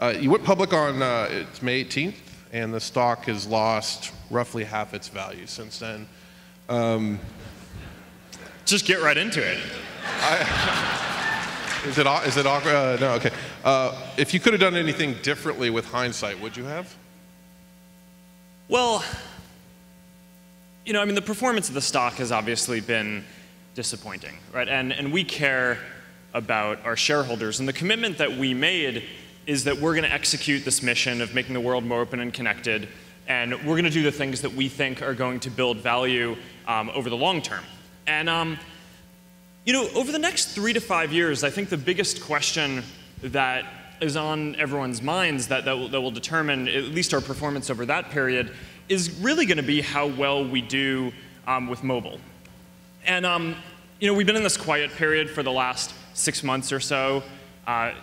You went public on it's May 18th, and the stock has lost roughly half its value since then. Just get right into it. Is it awkward? No, okay. If you could have done anything differently with hindsight, would you have? Well, you know, I mean, the performance of the stock has obviously been disappointing, right? And we care about our shareholders. And the commitment that we made is that we're going to execute this mission of making the world more open and connected, and we're going to do the things that we think are going to build value over the long term. And you know, over the next 3 to 5 years, I think the biggest question that is on everyone's minds that will determine at least our performance over that period is really going to be how well we do with mobile. And you know, we've been in this quiet period for the last 6 months or so.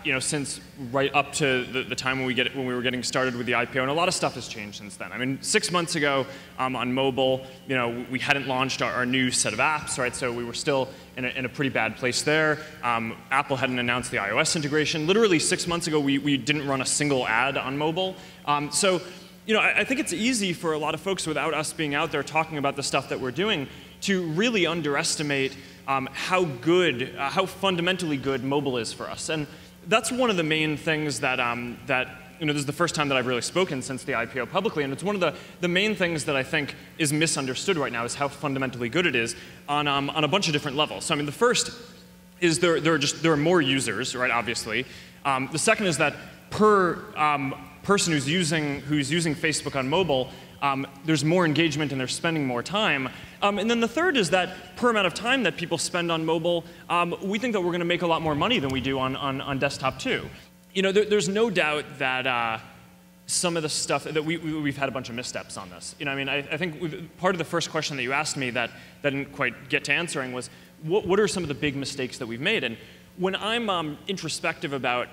You know, since right up to the time when we were getting started with the IPO, and a lot of stuff has changed since then. I mean, 6 months ago on mobile, you know, we hadn't launched our new set of apps, right? So we were still in a pretty bad place there. Apple hadn't announced the iOS integration. Literally 6 months ago, we didn't run a single ad on mobile. So, you know, I think it's easy for a lot of folks, without us being out there talking about the stuff that we're doing, to really underestimate how fundamentally good mobile is for us. And that's one of the main things that, you know, this is the first time that I've really spoken since the IPO publicly, and it's one of the main things that I think is misunderstood right now, is how fundamentally good it is on a bunch of different levels. So I mean, the first is there are more users, right, obviously. The second is that per person who's using Facebook on mobile, there's more engagement and they're spending more time. And then the third is that per amount of time that people spend on mobile, we think that we're going to make a lot more money than we do on desktop too. You know, there's no doubt that some of the stuff that we've had a bunch of missteps on this. You know, I mean, I think part of the first question that you asked me that didn't quite get to answering was, what are some of the big mistakes that we've made? And when I'm introspective about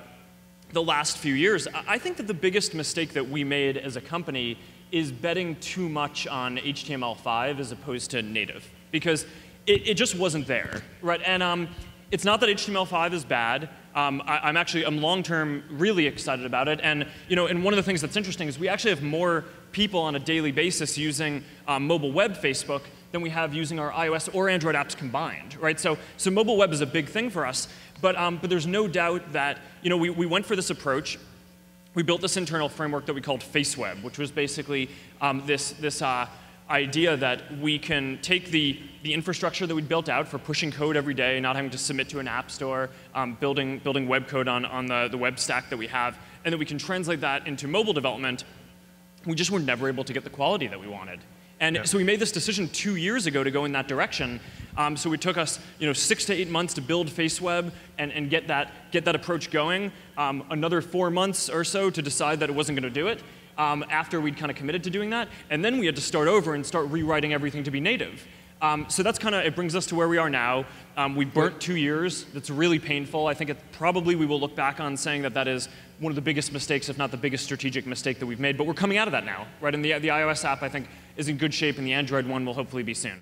the last few years, I think that the biggest mistake that we made as a company is betting too much on HTML5 as opposed to native, because it just wasn't there, right? And it's not that HTML5 is bad. I'm long-term really excited about it. And you know, and one of the things that's interesting is we actually have more people on a daily basis using mobile web Facebook than we have using our iOS or Android apps combined, right? So mobile web is a big thing for us. But there's no doubt that, you know, we went for this approach. We built this internal framework that we called FaceWeb, which was basically this idea that we can take the infrastructure that we built out for pushing code every day, not having to submit to an app store, building web code on the web stack that we have, and that we can translate that into mobile development. We just were never able to get the quality that we wanted. And so we made this decision 2 years ago to go in that direction. So it took us, you know, 6 to 8 months to build FaceWeb and get that approach going. Another 4 months or so to decide that it wasn't going to do it after we'd kind of committed to doing that. And then we had to start over and start rewriting everything to be native. So that's kind of, it brings us to where we are now. We burnt 2 years. That's really painful. I think probably we will look back on saying that is one of the biggest mistakes, if not the biggest strategic mistake that we've made. But we're coming out of that now, right? And the iOS app, I think, is in good shape, and the Android one will hopefully be soon.